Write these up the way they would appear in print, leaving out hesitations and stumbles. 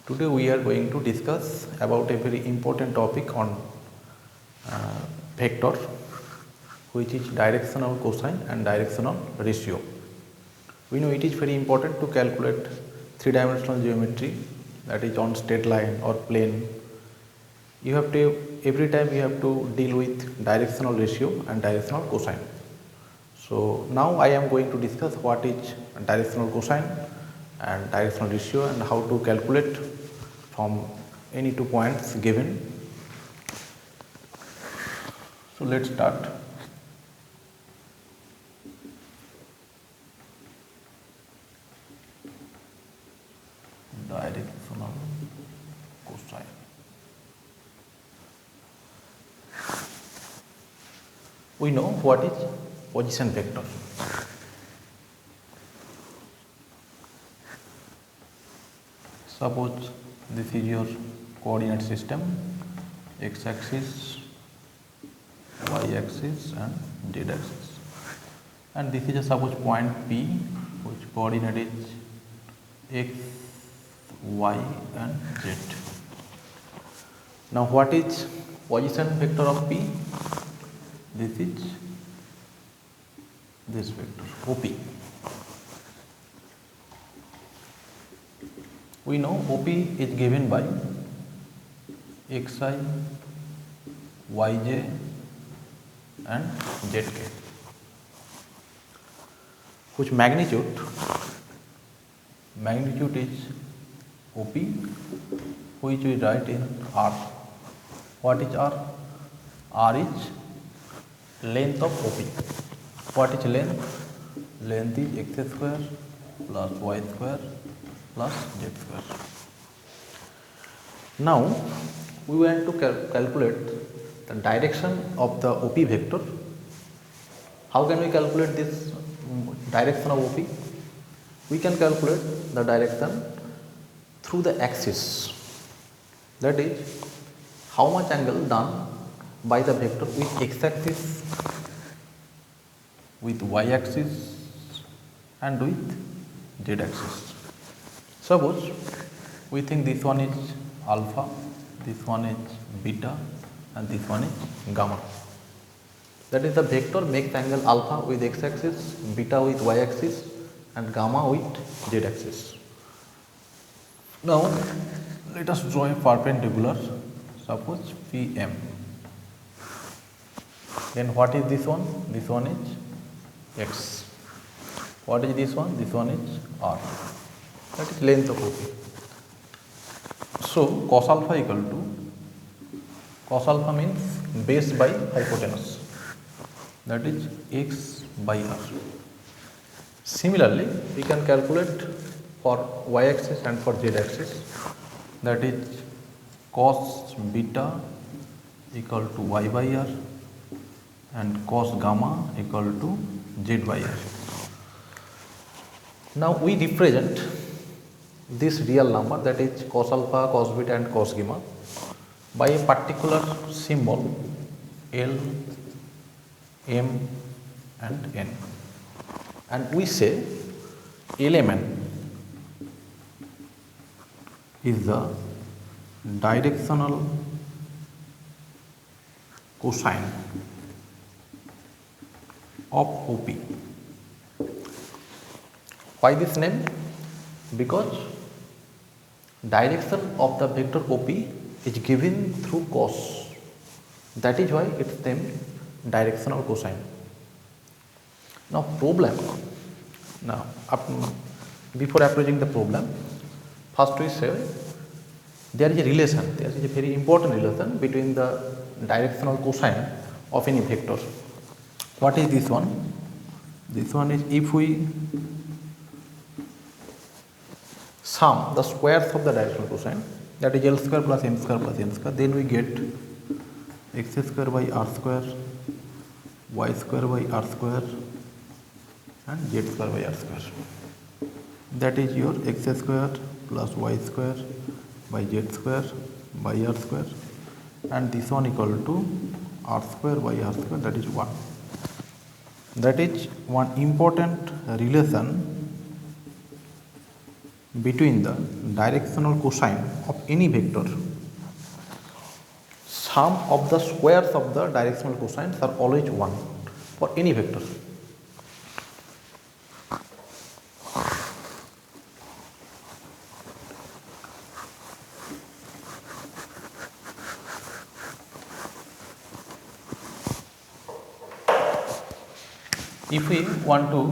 Today we are going to discuss about a very important topic on vector, which is directional cosine and directional ratio. We know it is very important to calculate three-dimensional geometry, that is on straight line or plane. You have to every time you have to deal with directional ratio and directional cosine. So now I am going to discuss what is directional cosine and directional ratio and how to calculate from any 2 points given. So let's start. Directional cosine. We know what is position vector. Suppose this is your coordinate system, x axis, y axis and z axis, and this is a suppose point P which coordinate is x, y and z. Now what is position vector of P? This is this vector OP. We know OP is given by xi, yj and zk, whose magnitude is OP, which we write in R. What is R? R is length of OP. What is length? Length is x square plus y square plus z square. Now we want to calculate the direction of the OP vector. How can we calculate this direction of OP? We can calculate the direction through the axis, that is how much angle done by the vector with x axis, with y axis and with z axis. Suppose we think this one is alpha, this one is beta and this one is gamma. That is, the vector makes angle alpha with x axis, beta with y axis and gamma with z axis. Now let us draw a perpendicular, suppose PM. Then what is this one? This one is x. What is this one? This one is R. That is length of OP. So cos alpha equal to, cos alpha means base by hypotenuse, that is x by R. Similarly, we can calculate for y axis and for z axis, that is cos beta equal to y by R and cos gamma equal to z by R. Now we represent this real number, that is cos alpha, cos beta and cos gamma, by a particular symbol L, M and N, and we say element is the directional cosine of OP. Why this name? Because direction of the vector OP is given through cos. That is why its named directional cosine. Now problem. Now before approaching the problem, first we say there is a relation. There is a very important relation between the directional cosine of any vector. What is this one? This one is if we sum the squares of the directional cosine, that is L square plus M square plus N square, then we get x square by R square, y square by R square and z square by R square. That is your x square plus y square by z square by R square, and this one equal to R square by R square, that is 1. That is one important relation between the directional cosine of any vector, sum of the squares of the directional cosines are always 1 for any vector. If we want to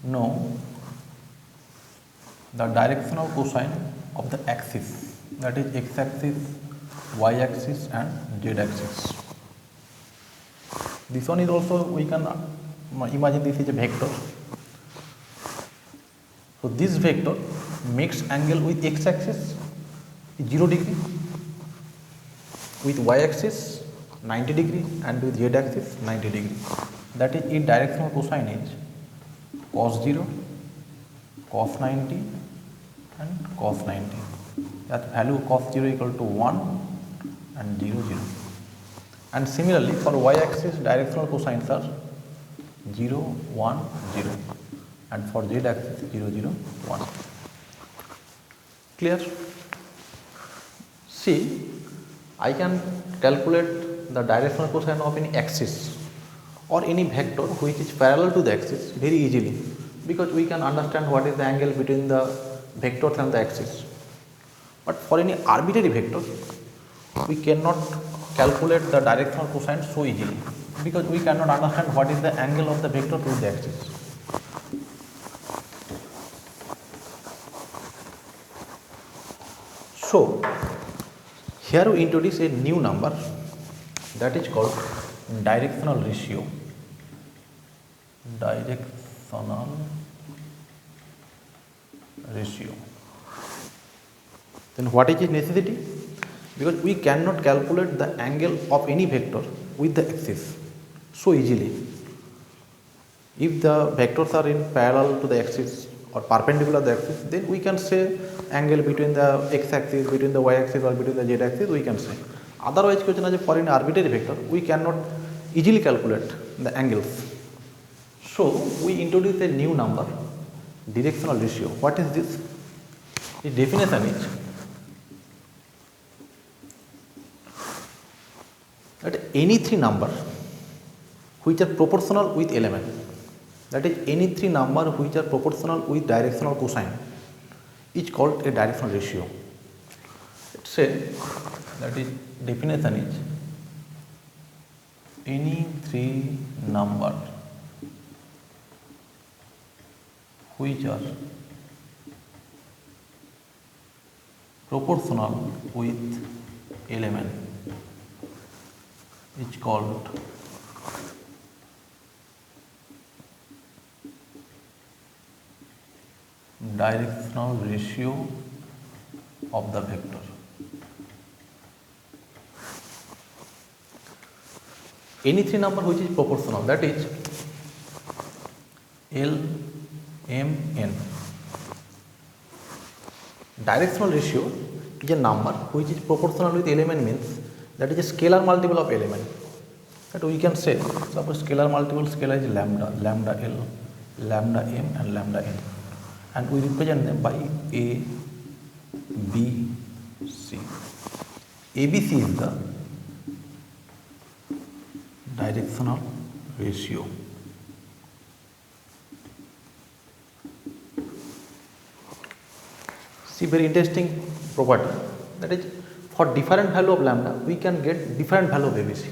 know the directional cosine of the axis, that is x axis, y axis and z axis. This one is also, we can imagine this is a vector. So this vector makes angle with x axis is 0 degree, with y axis 90 degree and with z axis 90 degree. That is, its directional cosine is cos 0, cos 90 and cos 90. That value cos 0 equal to 1 and 0 0. And similarly for y axis directional cosines are 0 1 0 and for z axis 0 0 1. Clear? See, I can calculate the directional cosine of any axis or any vector which is parallel to the axis very easily, because we can understand what is the angle between the vectors and the axis. But for any arbitrary vector, we cannot calculate the directional cosine so easily, because we cannot understand what is the angle of the vector with the axis. So here we introduce a new number, that is called directional ratio. Directional ratio. Then what is its necessity? Because we cannot calculate the angle of any vector with the axis so easily. If the vectors are in parallel to the axis or perpendicular to the axis, then we can say angle between the x axis, between the y axis or between the z axis we can say. Otherwise, for an arbitrary vector, we cannot easily calculate the angles. So we introduce a new number, directional ratio. What is this? The definition is that any three number which are proportional with element, that is any three number which are proportional with directional cosine, is called a directional ratio. Let's say that is definition is any three number which are proportional with element is called directional ratio of the vector. Any three number which is proportional, that is L, M, N. Directional ratio is a number which is proportional with element, means that is a scalar multiple of element. That we can say, suppose scalar multiple, scalar is lambda, lambda L, lambda M and lambda N, and we represent them by A, B, C. ABC is the directional ratio. See, very interesting property, that is, for different value of lambda we can get different value of ABC.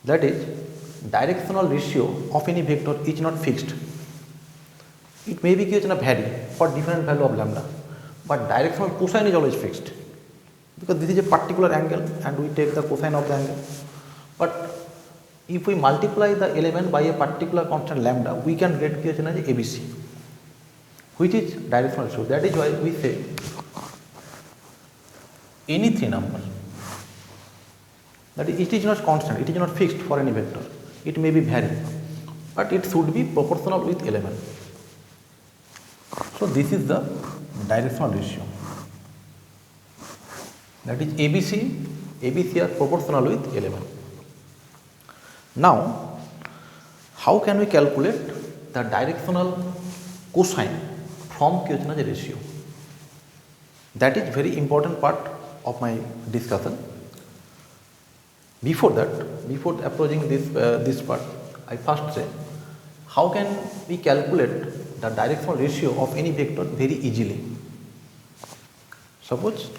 That is, directional ratio of any vector is not fixed. It may be vary for different value of lambda, but directional cosine is always fixed, because this is a particular angle and we take the cosine of the angle. But if we multiply the element by a particular constant lambda, we can get ABC, which is directional ratio. That is why we say any three number, that is, it is not constant, it is not fixed for any vector, it may be vary, but it should be proportional with element. So this is the directional ratio, that is ABC are proportional with element. Now, how can we calculate the directional cosine from Cosines ratio. That is very important part of my discussion. Before that, before approaching this part, I first say how can we calculate the directional ratio of any vector very easily. Suppose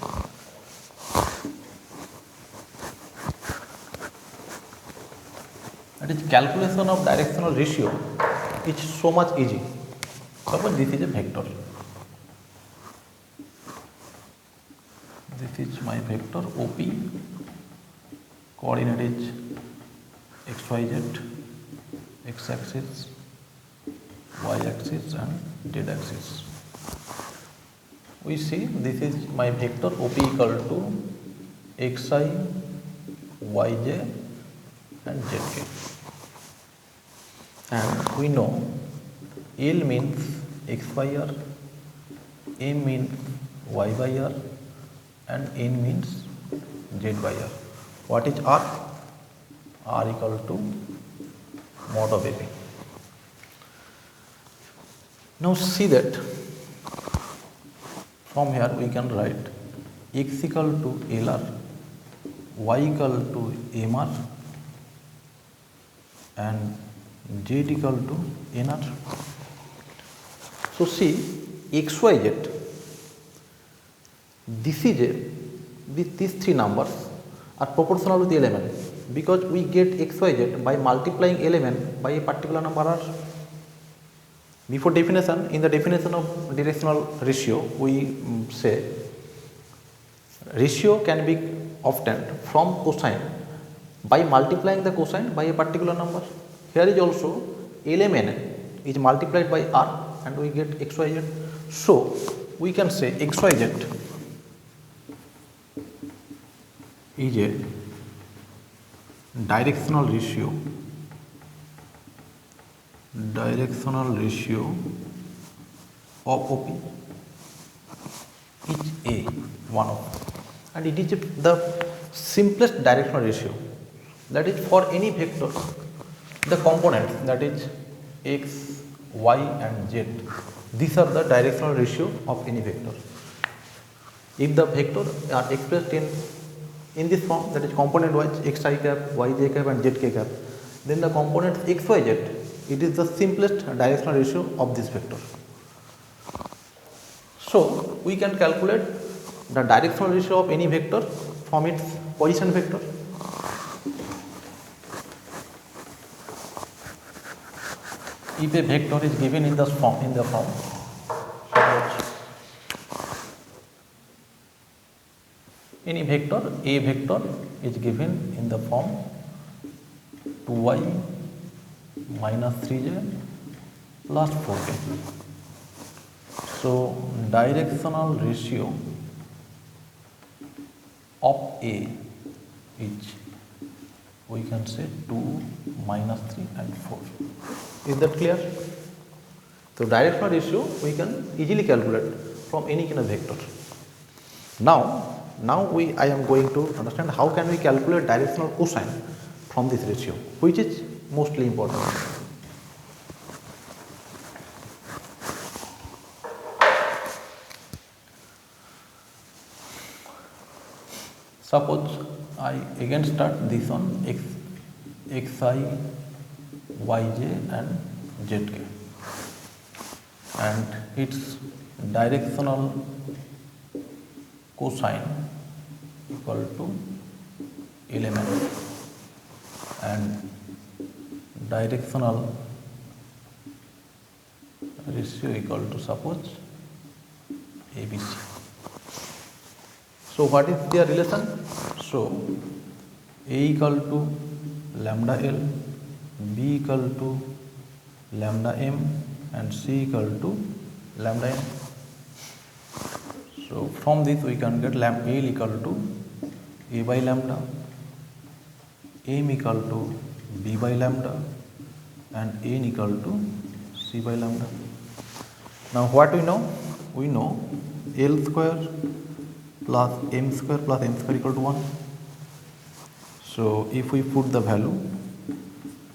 that is calculation of directional ratio is so much easy. Suppose this is a vector. This is my vector OP, coordinate is xyz, x axis, y axis and z axis. We see this is my vector OP equal to xi, yj and zk. And we know L means x by r, M means y by r and N means z by r. What is r? R equal to mod of AB. Now see that from here we can write x equal to LR, y equal to MR and z equal to NR. So see xyz, this is these three numbers are proportional to the element, because we get xyz by multiplying element by a particular number r. Before definition, in the definition of directional ratio, we say ratio can be obtained from cosine by multiplying the cosine by a particular number. Here is also element is multiplied by r and we get xyz. So we can say xyz is a directional ratio of OP is a one of, and it is the simplest directional ratio. That is for any vector, the components, that is x, y and z, these are the directional ratio of any vector. If the vector are expressed in this form, that is component wise xi cap, yj cap and zk cap, then the components xyz, it is the simplest directional ratio of this vector. So we can calculate the directional ratio of any vector from its position vector. If a vector is given in the form, suppose any vector, a vector is given in the form 2y minus 3j plus 4k. So directional ratio of A is, we can say 2 minus 3 and 4. Is that clear? So directional ratio we can easily calculate from any kind of vector. Now I am going to understand how can we calculate directional cosine from this ratio, which is mostly important. Suppose I again start this on xi, yj and zk, and its directional cosine equal to element and directional ratio equal to suppose ABC. So what is their relation? So A equal to lambda L, B equal to lambda M and C equal to lambda N. So from this we can get L equal to A by lambda, M equal to B by lambda and N equal to C by lambda. Now what we know? We know L square plus M square plus N square equal to 1. So if we put the value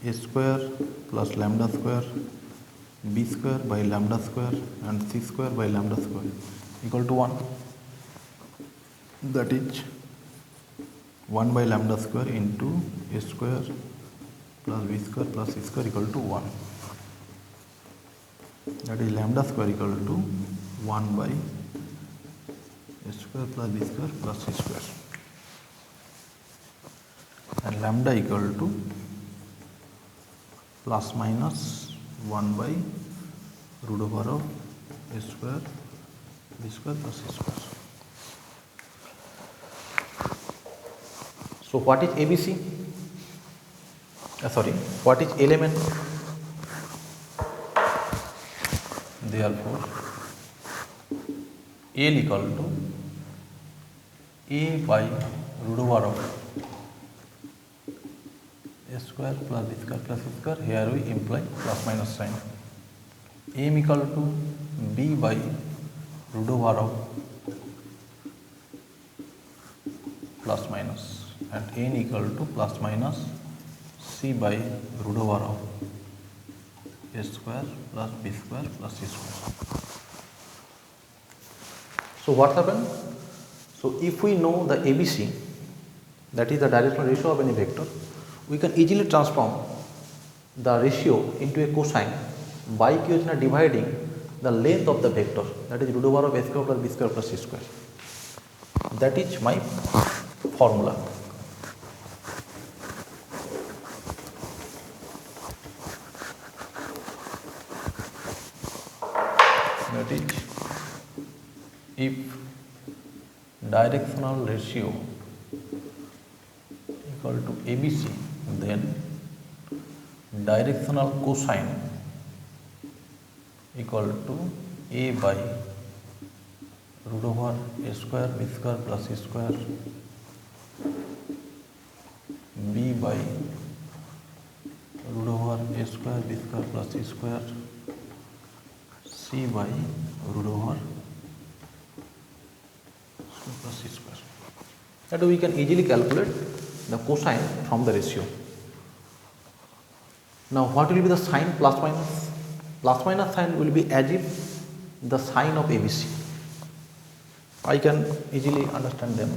A square plus lambda square b square by lambda square and c square by lambda square equal to 1. That is 1 by lambda square into a square plus b square plus c square equal to 1. That is lambda square equal to 1 by a square plus b square plus c square, and lambda equal to plus minus 1 by root over of a square b square plus c square. So what is ABC? What is element? Therefore, L equal to A by root over of a square plus b square plus c square. Here we imply plus minus sign. M equal to B by root over of plus minus, and N equal to plus minus C by root over of a square plus b square plus c square. So what happened? So if we know the ABC, that is the directional ratio of any vector, we can easily transform the ratio into a cosine by dividing the length of the vector, that is root over of a square plus b square plus c square. That is my formula. That is, if directional ratio equal to ABC, then directional cosine equal to A by root over a square b square plus c square, B by root over a square b square plus c square, C by root over plus c square. That we can easily calculate the cosine from the ratio. Now what will be the sign plus minus? Plus minus sign will be as if the sign of ABC. I can easily understand them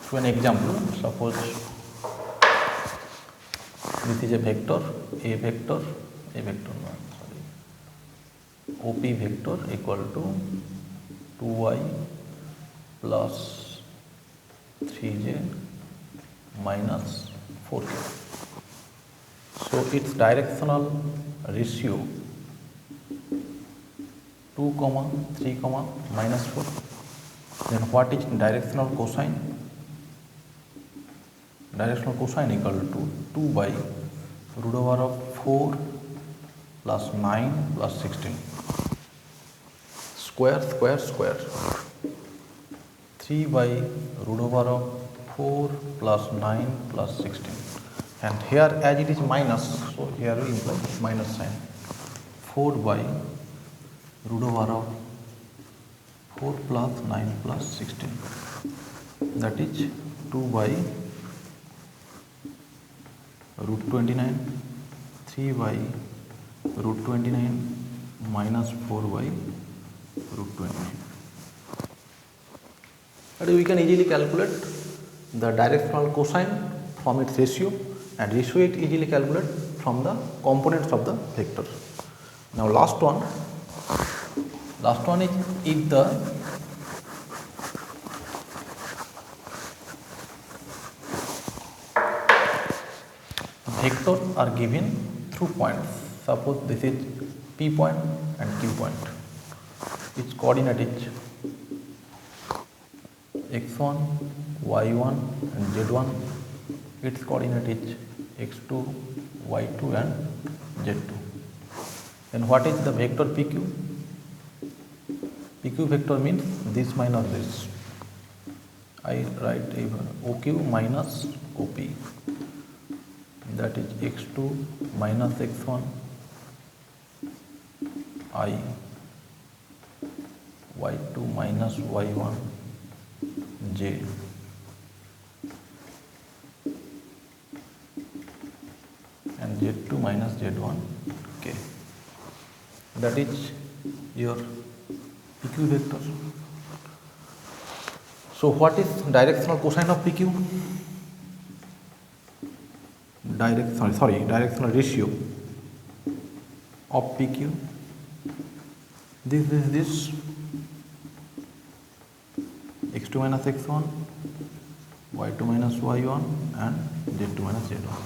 through an example. Suppose this is a vector, OP vector equal to 2y plus 3j minus 4k. So its directional ratio 2, 3, minus 4. Then what is directional cosine? Directional cosine equal to 2 by root over of 4 plus 9 plus 16. Square. 3 by root over of 4 plus 9 plus 16. And here as it is minus, so here we imply minus sign. 4 by root over of 4 plus 9 plus 16. That is 2 by root 29, 3 by root 29 minus 4 by root 29. And we can easily calculate the directional cosine from its ratio, and ratio it easily calculate from the components of the vector. Now last one is if the vectors are given through points. Suppose this is P point and Q point. Its coordinate is x1, y1 and z1. Its coordinate is x2, y2 and z2. Then what is the vector PQ? PQ vector means this minus this. I write OQ minus OP. That is x2 minus x1 I, y2 minus y1 j, and z2 minus z1 k. That is your PQ vector. So what is directional cosine of PQ? Directional ratio of PQ. This is this x2 minus x1, y2 minus y1 and z2 minus z1.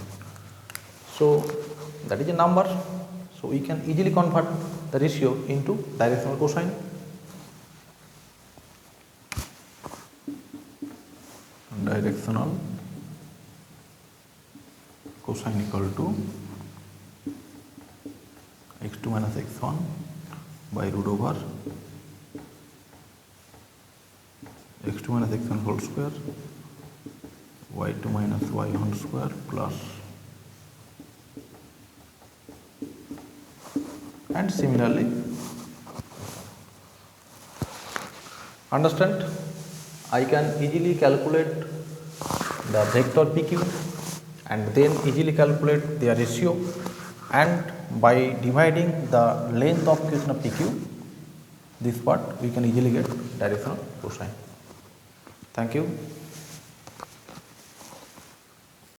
So that is a number. So we can easily convert the ratio into directional cosine. Directional cosine equal to x2 minus x1 by root over x2 minus x1 whole square, y2 minus y1 square plus, and similarly, understand, I can easily calculate the vector PQ and then easily calculate their ratio, and by dividing the length of equation of PQ, this part we can easily get directional cosine. Thank you.